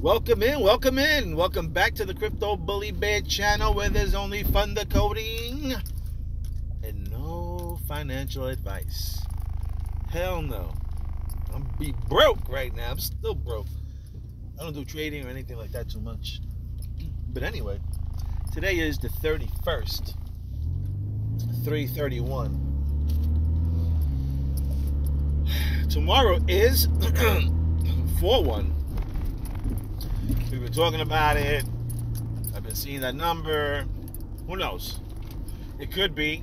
Welcome in. Welcome back to the Crypto Bully Bear channel where there's only fun decoding and no financial advice. Hell no. I'm be broke right now. I'm still broke. I don't do trading or anything like that too much. But anyway, today is the 31st, 3/31. Tomorrow is 4/1. We've been talking about it. I've been seeing that number. Who knows? It could be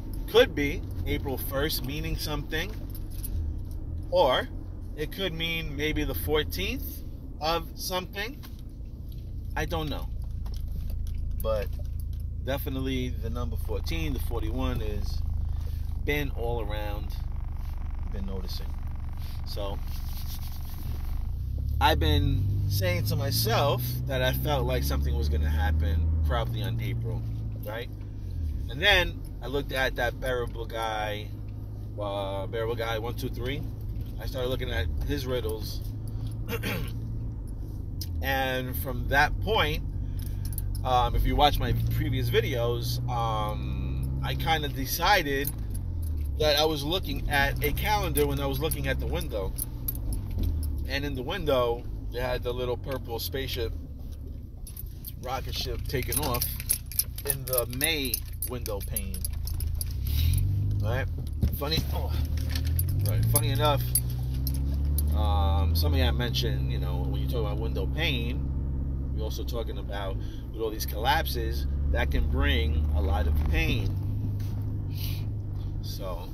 April 1st, meaning something. Or it could mean maybe the 14th of something. I don't know. But definitely the number 14, the 41 is been all around. Been noticing. So I've been saying to myself that I felt like something was going to happen probably on April, right? And then I looked at that bearable guy 123. I started looking at his riddles. And from that point, if you watch my previous videos, I kind of decided that I was looking at a calendar when I was looking at the window. And in the window, they had the little purple spaceship, rocket ship taking off in the May window pane. Right? Funny enough, somebody I mentioned, when you talk about window pane, we're also talking about with all these collapses that can bring a lot of pain. So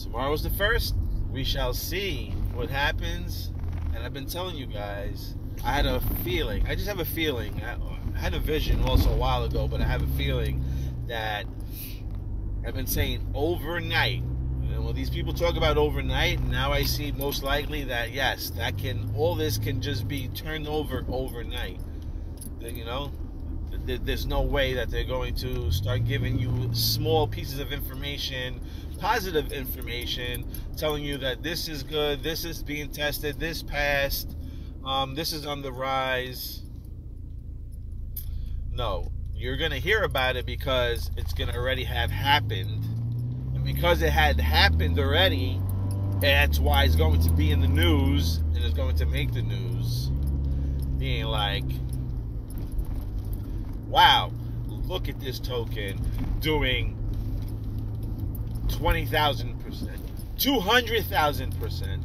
tomorrow's the 1st. We shall see what happens. And I've been telling you guys, I had a feeling. I just have a feeling. I had a vision also a while ago, but I have a feeling that I've been saying overnight. When these people talk about overnight, now I see most likely that yes, all this can just be turned over overnight. There's no way that they're going to start giving you small pieces of information, positive information, telling you that this is good, this is being tested, this passed, this is on the rise. No, you're going to hear about it because it's going to already have happened. And because it had happened already, that's why it's going to be in the news, and it's going to make the news. Being like, wow, look at this token doing 20,000%, 200,000%,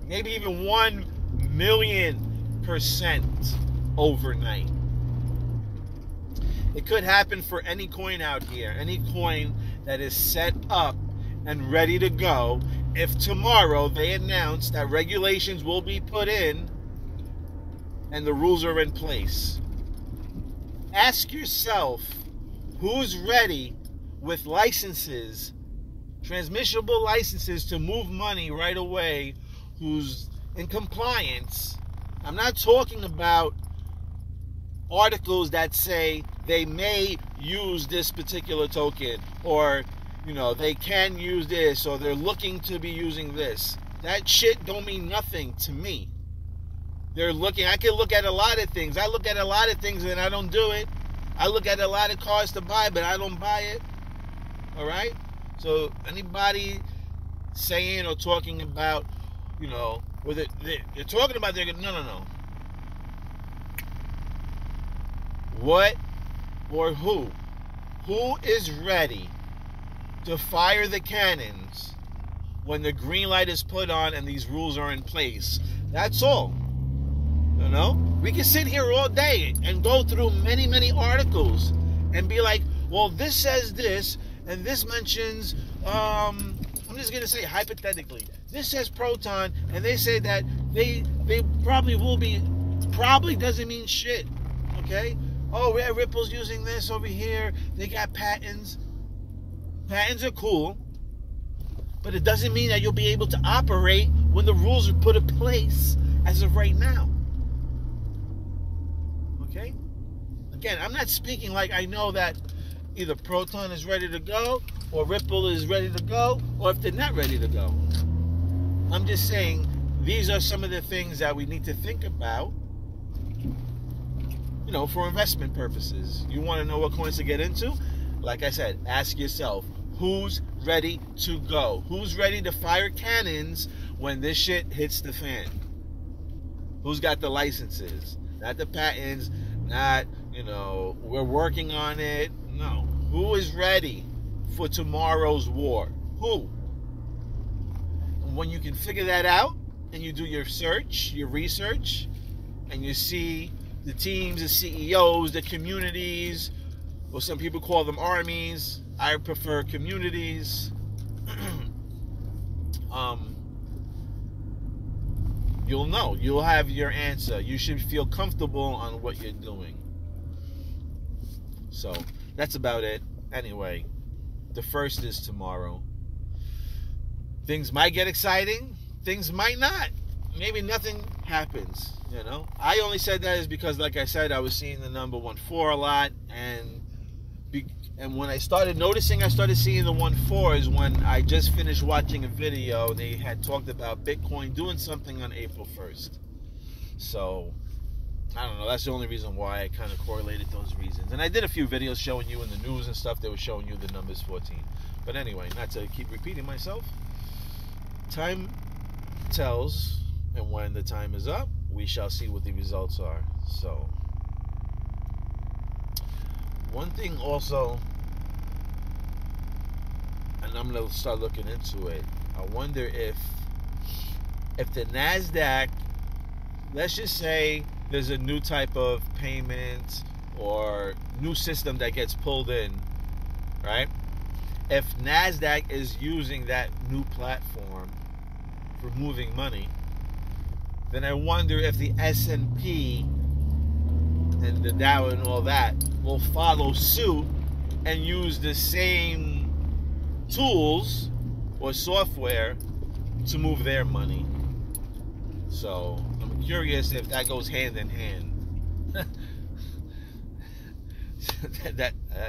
maybe even 1,000,000% overnight. It could happen for any coin out here, any coin that is set up and ready to go. If tomorrow they announce that regulations will be put in and the rules are in place, ask yourself, who's ready with licenses, transmissible licenses to move money right away, who's in compliance? I'm not talking about articles that say they may use this particular token, or they can use this, or they're looking to be using this. That shit don't mean nothing to me. They're looking. I can look at a lot of things. I look at a lot of things and I don't do it. I look at a lot of cars to buy, but I don't buy it. All right? So anybody saying or talking about, they're talking about, no. What or who? Who is ready to fire the cannons when the green light is put on and these rules are in place? That's all. We can sit here all day and go through many, many articles and be like, well, this says this, and this mentions, I'm just going to say hypothetically, this says Proton, and they say that they probably will be, probably doesn't mean shit, okay? Oh, yeah, Ripple's using this over here. They got patents. Patents are cool, but it doesn't mean that you'll be able to operate when the rules are put in place as of right now. Okay? Again, I'm not speaking like I know that either Proton is ready to go, or Ripple is ready to go, or if they're not ready to go. I'm just saying these are some of the things that we need to think about, for investment purposes. You want to know what coins to get into? Like I said, ask yourself, who's ready to go? Who's ready to fire cannons when this shit hits the fan? Who's got the licenses? Not the patents, not, we're working on it. No. Who is ready for tomorrow's war? Who? And when you can figure that out and you do your research, and you see the teams, the CEOs, the communities, or some people call them armies. I prefer communities. You'll know. You'll have your answer. You should feel comfortable on what you're doing. So, that's about it. Anyway, the 1st is tomorrow. Things might get exciting. Things might not. Maybe nothing happens, I only said that is because, like I said, I was seeing the number 14 a lot, and when I started noticing, I started seeing the 14 is when I just finished watching a video. They had talked about Bitcoin doing something on April 1st. So, I don't know. That's the only reason why I kind of correlated those reasons. And I did a few videos showing you in the news and stuff. They were showing you the numbers 14. But anyway, not to keep repeating myself. Time tells, and when the time is up, we shall see what the results are. So, one thing also, and I'm going to start looking into it, I wonder if the NASDAQ, let's just say there's a new type of payment or new system that gets pulled in, right? If NASDAQ is using that new platform for moving money, then I wonder if the S&P and the Dow and all that will follow suit and use the same tools or software to move their money. So I'm curious if that goes hand in hand.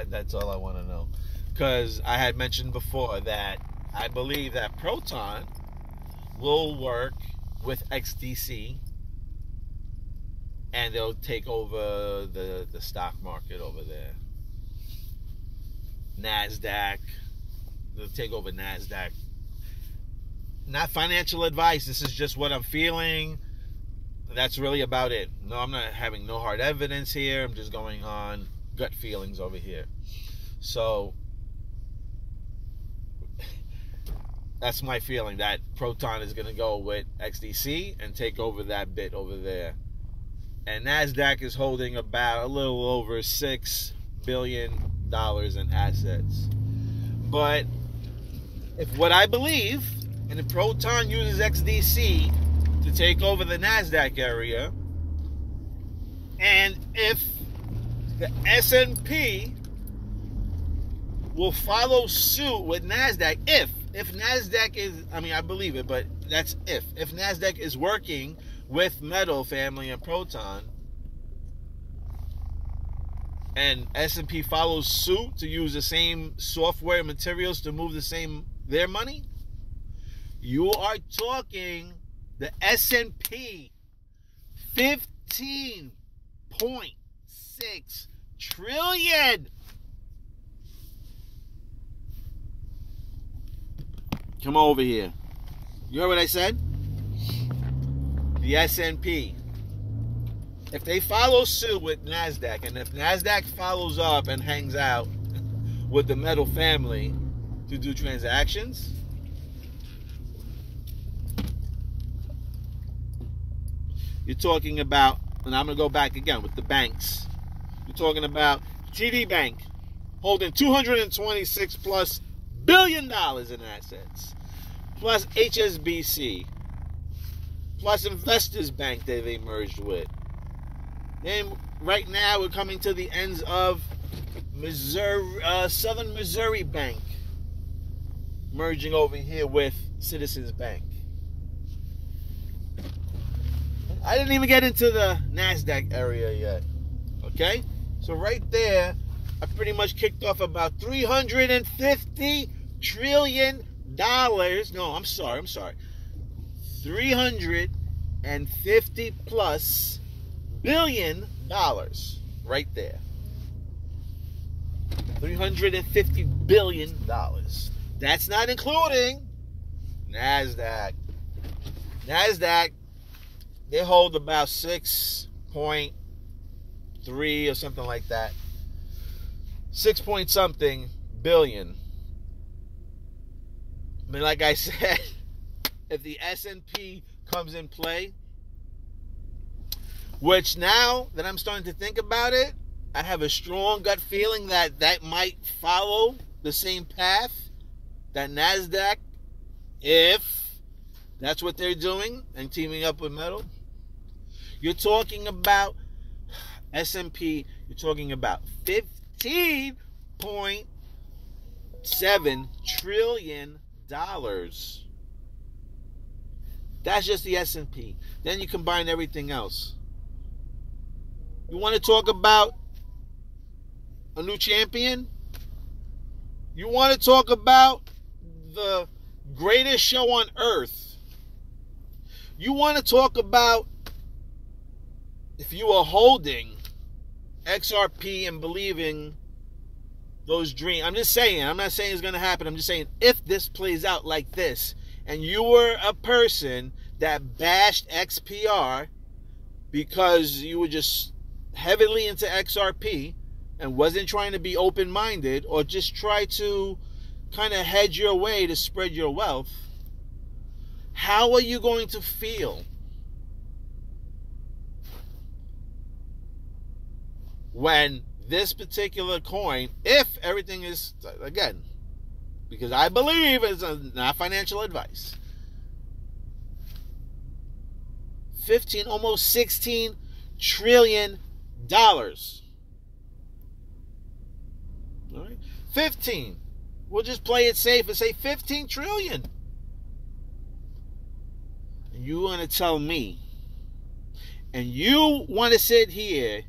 That's all I want to know. Because I had mentioned before that I believe that Proton will work with XDC, and they'll take over the stock market over there. NASDAQ, they'll take over NASDAQ. Not financial advice, this is just what I'm feeling. That's really about it. No, I'm not having no hard evidence here. I'm just going on gut feelings over here. So, that's my feeling, that Proton is going to go with XDC and take over that bit over there. And NASDAQ is holding about a little over $6 billion in assets. But if what I believe, and if Proton uses XDC to take over the NASDAQ area, and if the S&P will follow suit with NASDAQ, if NASDAQ is, I believe it, but that's if NASDAQ is working with Metal Family and Proton, and S&P follows suit to use the same software and materials to move their money, you are talking the S&P 15.6 trillion. Come over here. You heard what I said? The S&P. If they follow suit with NASDAQ, and if NASDAQ follows up and hangs out with the Metal Family to do transactions, you're talking about, and I'm going to go back again with the banks. You're talking about TD Bank holding $226 plus billion in assets, plus HSBC, plus Investors Bank that they merged with. Then right now we're coming to the ends of Southern Missouri Bank merging over here with Citizens Bank. I didn't even get into the NASDAQ area yet. Okay? So right there, I pretty much kicked off about $350 trillion. No, I'm sorry. $350 plus billion right there. $350 billion. That's not including NASDAQ. NASDAQ, they hold about 6.3 or something like that. 6 point something billion. I mean, like I said, if the S&P comes in play, which now that I'm starting to think about it, I have a strong gut feeling that that might follow the same path that NASDAQ, if that's what they're doing and teaming up with metal. You're talking about S&P, you're talking about $15.7 trillion. That's just the S&P. Then you combine everything else. You want to talk about a new champion? You want to talk about the greatest show on earth? You want to talk about if you are holding XRP and believing those dreams? I'm just saying, I'm not saying it's going to happen. I'm just saying if this plays out like this and you were a person that bashed XPR because you were just heavily into XRP and wasn't trying to be open-minded or just try to kind of hedge your way to spread your wealth, how are you going to feel when this particular coin, if everything is, again, because I believe it's not financial advice, 15, almost $16 trillion. All right, 15. We'll just play it safe and say 15 trillion. And you want to tell me, and you want to sit here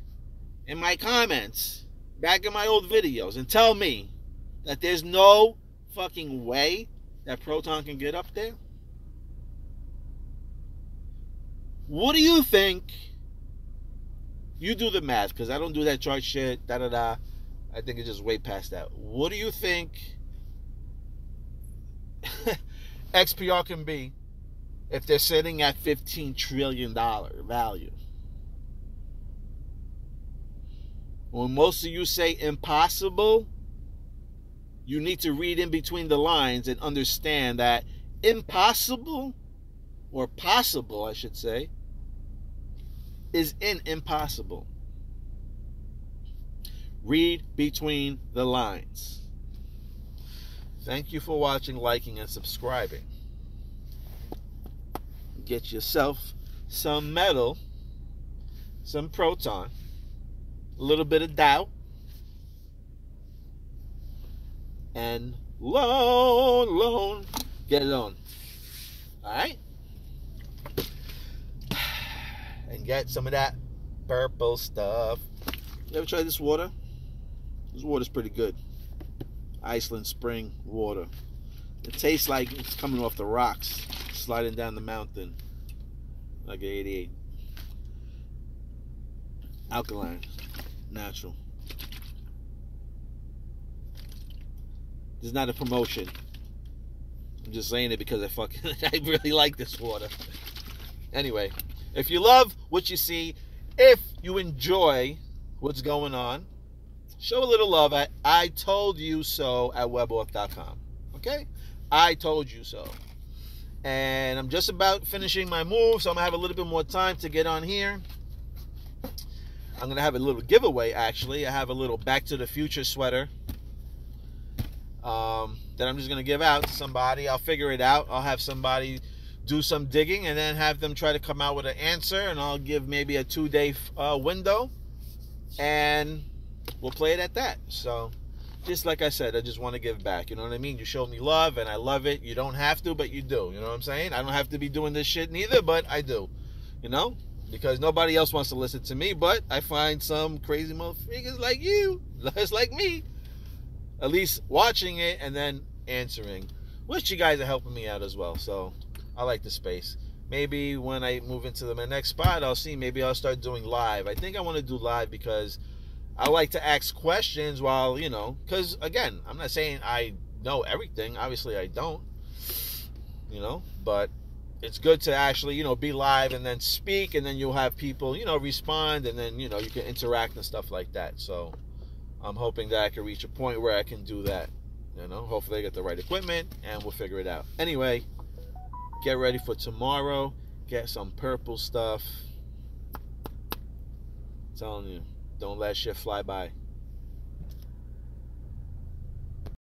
in my comments, back in my old videos, and tell me that there's no fucking way that Proton can get up there? What do you think? You do the math, because I don't do that chart shit, I think it's just way past that. What do you think XPR can be if they're sitting at $15 trillion value? When most of you say impossible, you need to read in between the lines and understand that impossible, or possible, I should say, is in impossible. Read between the lines. Thank you for watching, liking, and subscribing. Get yourself some metal, some Proton, a little bit of doubt, and loan. Get it on. Alright? And get some of that purple stuff. You ever tried this water? This water's pretty good. Iceland spring water. It tastes like it's coming off the rocks, sliding down the mountain like an 88. Alkaline, natural. This is not a promotion. I'm just saying it because I really like this water. Anyway, if you love what you see, if you enjoy what's going on, show a little love at I told you so at webauth.com. Okay? I told you so. And I'm just about finishing my move, so I'm going to have a little bit more time to get on here. I'm going to have a little giveaway, actually. I have a little Back to the Future sweater that I'm just going to give out to somebody. I'll figure it out. I'll have somebody do some digging and then have them try to come out with an answer, and I'll give maybe a 2-day window, and we'll play it at that. So just like I said, I just want to give back. You know what I mean? You show me love, and I love it. You don't have to, but you do. You know what I'm saying? I don't have to be doing this shit neither, but I do. You know? Because nobody else wants to listen to me, but I find some crazy motherfuckers like you, just like me, at least watching it and then answering. Which you guys are helping me out as well. So I like the space. maybe when I move into my next spot, I'll see. Maybe I'll start doing live. I think I want to do live because I like to ask questions while, because again, I'm not saying I know everything. Obviously, I don't, but it's good to actually, be live and then speak, and then you'll have people, respond, and then, you can interact and stuff like that. So I'm hoping that I can reach a point where I can do that. Hopefully I get the right equipment and we'll figure it out. Anyway, get ready for tomorrow. Get some purple stuff. I'm telling you, don't let shit fly by.